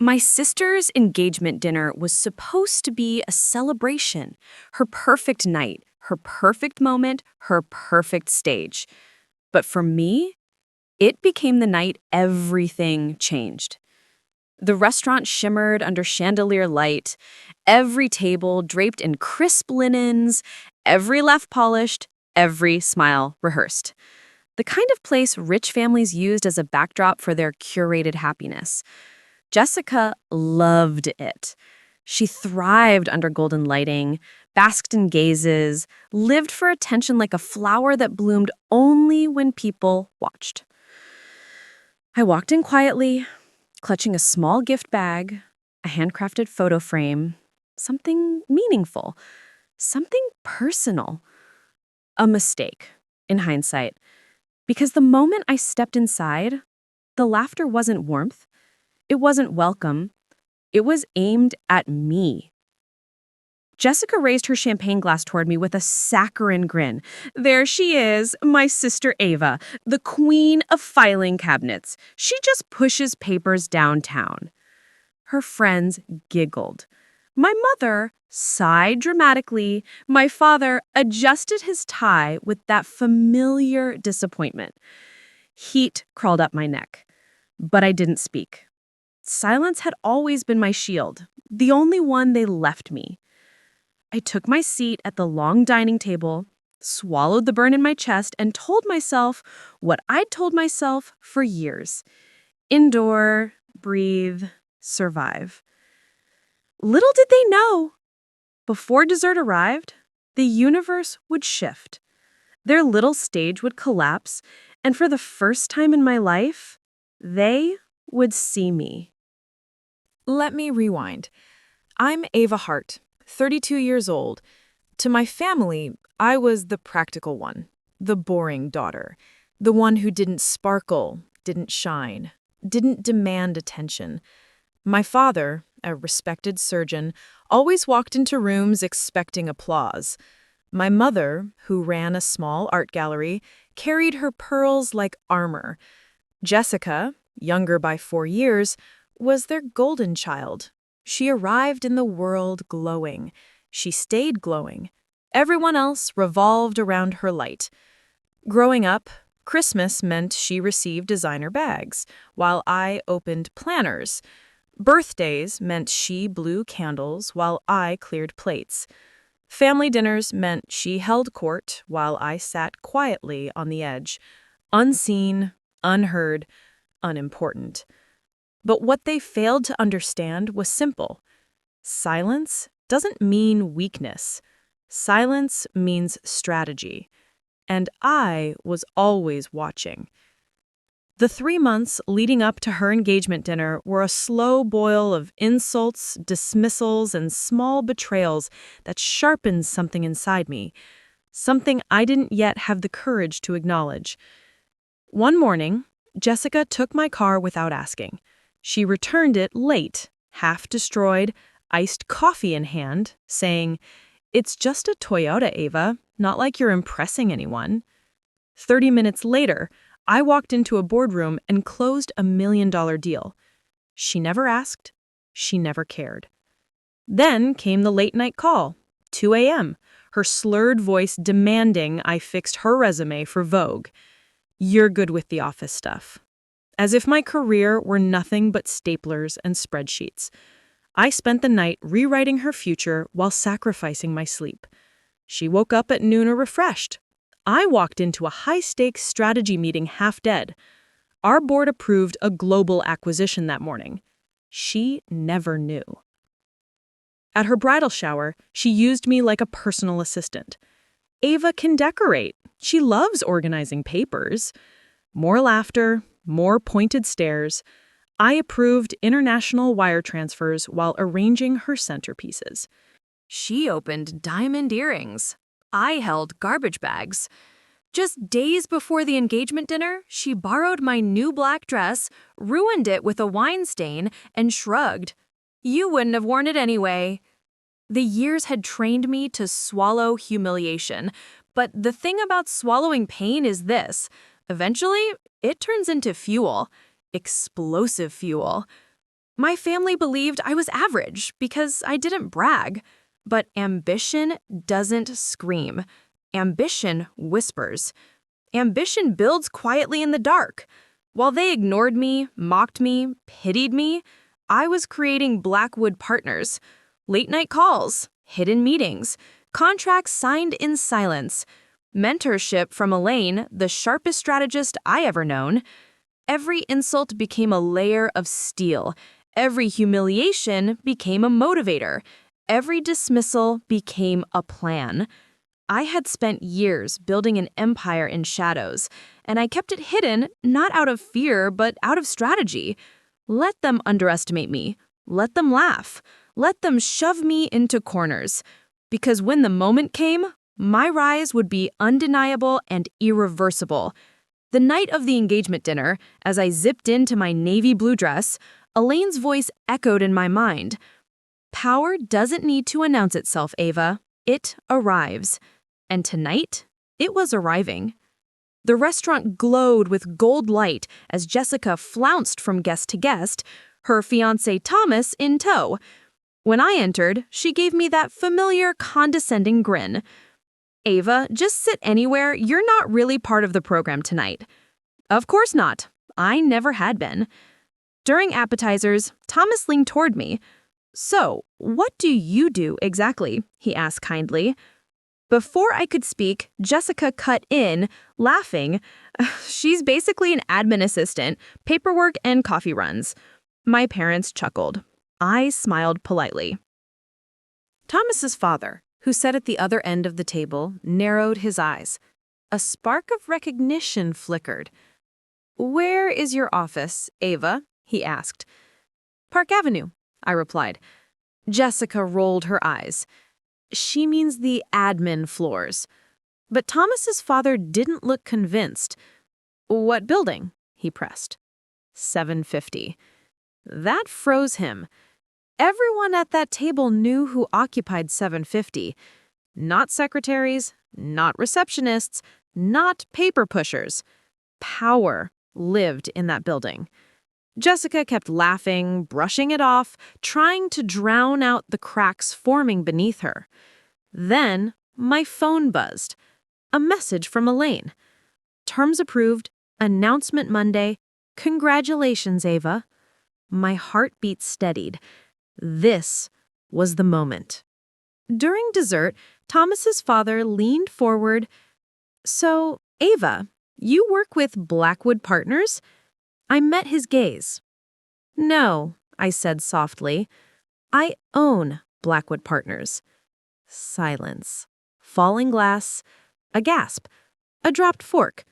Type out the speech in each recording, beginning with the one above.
My sister's engagement dinner was supposed to be a celebration, her perfect night, her perfect moment, her perfect stage. But for me, it became the night everything changed. The restaurant shimmered under chandelier light, every table draped in crisp linens, every laugh polished, every smile rehearsed. The kind of place rich families used as a backdrop for their curated happiness. Jessica loved it. She thrived under golden lighting, basked in gazes, lived for attention like a flower that bloomed only when people watched. I walked in quietly, clutching a small gift bag, a handcrafted photo frame, something meaningful, something personal. A mistake, in hindsight, because the moment I stepped inside, the laughter wasn't warmth, it wasn't welcome, it was aimed at me. Jessica raised her champagne glass toward me with a saccharine grin. There she is, my sister Ava, the queen of filing cabinets. She just pushes papers downtown. Her friends giggled. My mother sighed dramatically. My father adjusted his tie with that familiar disappointment. Heat crawled up my neck, but I didn't speak. Silence had always been my shield, the only one they left me. I took my seat at the long dining table, swallowed the burn in my chest, and told myself what I'd told myself for years. Endure, breathe, survive. Little did they know. Before dessert arrived, the universe would shift. Their little stage would collapse, and for the first time in my life, they would see me. Let me rewind. I'm Ava Hart, 32 years old. To my family, I was the practical one, the boring daughter, the one who didn't sparkle, didn't shine, didn't demand attention. My father, a respected surgeon, always walked into rooms expecting applause. My mother, who ran a small art gallery, carried her pearls like armor. Jessica, younger by 4 years, was their golden child. She arrived in the world glowing. She stayed glowing. Everyone else revolved around her light. Growing up, Christmas meant she received designer bags, while I opened planners. Birthdays meant she blew candles while I cleared plates. Family dinners meant she held court while I sat quietly on the edge, unseen, unheard, unimportant. But what they failed to understand was simple. Silence doesn't mean weakness. Silence means strategy. And I was always watching. The 3 months leading up to her engagement dinner were a slow boil of insults, dismissals, and small betrayals that sharpened something inside me, something I didn't yet have the courage to acknowledge. One morning, Jessica took my car without asking. She returned it late, half destroyed, iced coffee in hand, saying, "It's just a Toyota, Ava, not like you're impressing anyone." 30 minutes later, I walked into a boardroom and closed a $1 million deal. She never asked. She never cared. Then came the late-night call, 2 a.m., her slurred voice demanding I fixed her resume for Vogue. "You're good with the office stuff." As if my career were nothing but staplers and spreadsheets. I spent the night rewriting her future while sacrificing my sleep. She woke up at noon refreshed. I walked into a high-stakes strategy meeting half dead. Our board approved a global acquisition that morning. She never knew. At her bridal shower, she used me like a personal assistant. Ava can decorate. She loves organizing papers. More laughter, more pointed stares. I approved international wire transfers while arranging her centerpieces. She opened diamond earrings. I held garbage bags. Just days before the engagement dinner, she borrowed my new black dress, ruined it with a wine stain, and shrugged. "You wouldn't have worn it anyway." The years had trained me to swallow humiliation, but the thing about swallowing pain is this. Eventually, it turns into fuel. Explosive fuel. My family believed I was average because I didn't brag. But ambition doesn't scream. Ambition whispers. Ambition builds quietly in the dark. While they ignored me, mocked me, pitied me, I was creating Blackwood partners. Late night calls, hidden meetings, contracts signed in silence, mentorship from Elaine, the sharpest strategist I ever known. Every insult became a layer of steel. Every humiliation became a motivator. Every dismissal became a plan. I had spent years building an empire in shadows, and I kept it hidden not out of fear, but out of strategy. Let them underestimate me. Let them laugh. Let them shove me into corners. Because when the moment came, my rise would be undeniable and irreversible. The night of the engagement dinner, as I zipped into my navy blue dress, Elaine's voice echoed in my mind. Power doesn't need to announce itself, Ava. It arrives. And tonight, it was arriving. The restaurant glowed with gold light as Jessica flounced from guest to guest, her fiancé Thomas in tow. When I entered, she gave me that familiar, condescending grin. Ava, just sit anywhere. You're not really part of the program tonight. Of course not. I never had been. During appetizers, Thomas leaned toward me. So, what do you do exactly? He asked kindly. Before I could speak, Jessica cut in, laughing. She's basically an admin assistant, paperwork and coffee runs. My parents chuckled. I smiled politely. Thomas's father, who sat at the other end of the table, narrowed his eyes. A spark of recognition flickered. "Where is your office, Ava?" he asked. "Park Avenue," I replied. Jessica rolled her eyes. She means the admin floors. But Thomas's father didn't look convinced. "What building?" he pressed. 750. That froze him. Everyone at that table knew who occupied 750. Not secretaries, not receptionists, not paper pushers. Power lived in that building. Jessica kept laughing, brushing it off, trying to drown out the cracks forming beneath her. Then my phone buzzed. A message from Elaine. "Terms approved. Announcement Monday. Congratulations, Ava." My heartbeat steadied. This was the moment. During dessert, Thomas's father leaned forward. "So, Ava, you work with Blackwood Partners?" I met his gaze. "No," I said softly. "I own Blackwood Partners." Silence. Falling glass. A gasp. A dropped fork.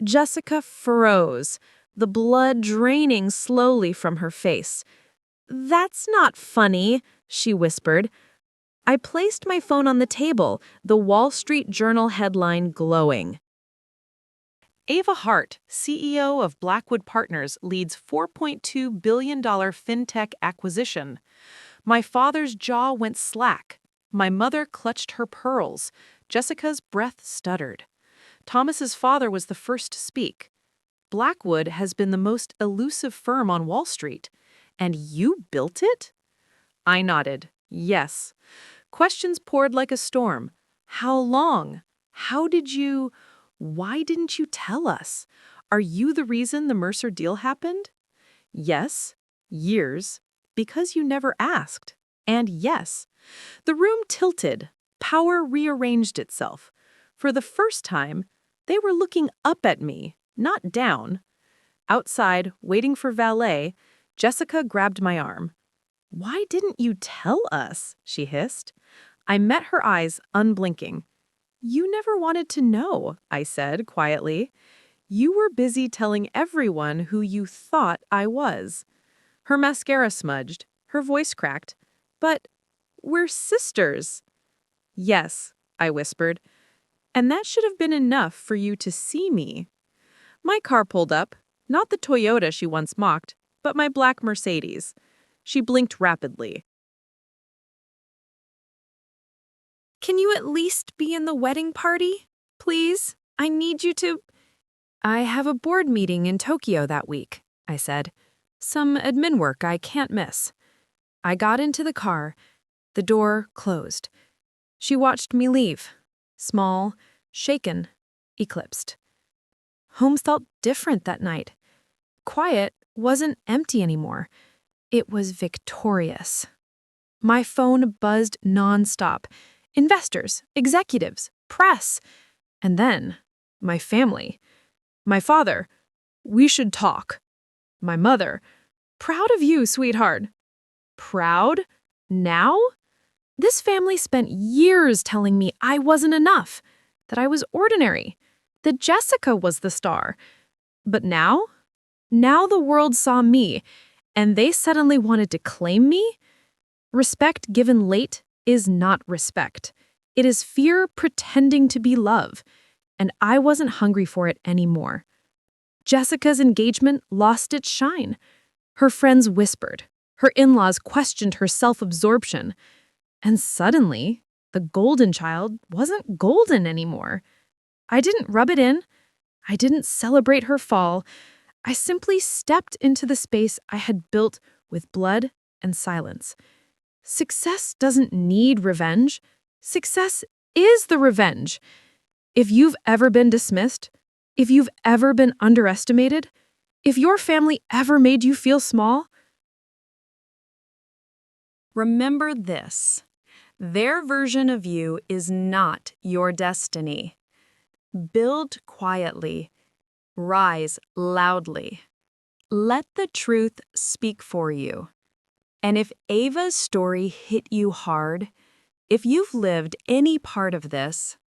Jessica froze, the blood draining slowly from her face. "That's not funny," she whispered. I placed my phone on the table, the Wall Street Journal headline glowing. Ava Hart, CEO of Blackwood Partners, leads $4.2 billion fintech acquisition. My father's jaw went slack. My mother clutched her pearls. Jessica's breath stuttered. Thomas's father was the first to speak. "Blackwood has been the most elusive firm on Wall Street. And you built it?" I nodded. Yes. Questions poured like a storm. How long? How did you? Why didn't you tell us? Are you the reason the Mercer deal happened? Yes. Years. Because you never asked. And yes. The room tilted. Power rearranged itself. For the first time, they were looking up at me, not down. Outside, waiting for valet, Jessica grabbed my arm. "Why didn't you tell us?" she hissed. I met her eyes, unblinking. "You never wanted to know," I said quietly. "You were busy telling everyone who you thought I was." Her mascara smudged, her voice cracked. "But we're sisters." "Yes," I whispered. "And that should have been enough for you to see me." My car pulled up, not the Toyota she once mocked, but my black Mercedes. She blinked rapidly. "Can you at least be in the wedding party? Please? I need you to—" "I have a board meeting in Tokyo that week," I said. Some admin work I can't miss. I got into the car. The door closed. She watched me leave. Small, shaken, eclipsed. Home felt different that night. Quiet wasn't empty anymore. It was victorious. My phone buzzed nonstop. Investors, executives, press. And then, my family. My father, "We should talk." My mother, "Proud of you, sweetheart." Proud? Now? This family spent years telling me I wasn't enough, that I was ordinary, that Jessica was the star. But now? Now the world saw me, and they suddenly wanted to claim me? Respect given late is not respect. It is fear pretending to be love, and I wasn't hungry for it anymore. Jessica's engagement lost its shine. Her friends whispered. Her in-laws questioned her self-absorption. And suddenly, the golden child wasn't golden anymore. I didn't rub it in. I didn't celebrate her fall. I simply stepped into the space I had built with blood and silence. Success doesn't need revenge. Success is the revenge. If you've ever been dismissed, if you've ever been underestimated, if your family ever made you feel small, Remember this. Their version of you is not your destiny. Build quietly. Rise loudly. Let the truth speak for you. And if Ava's story hit you hard, if you've lived any part of this,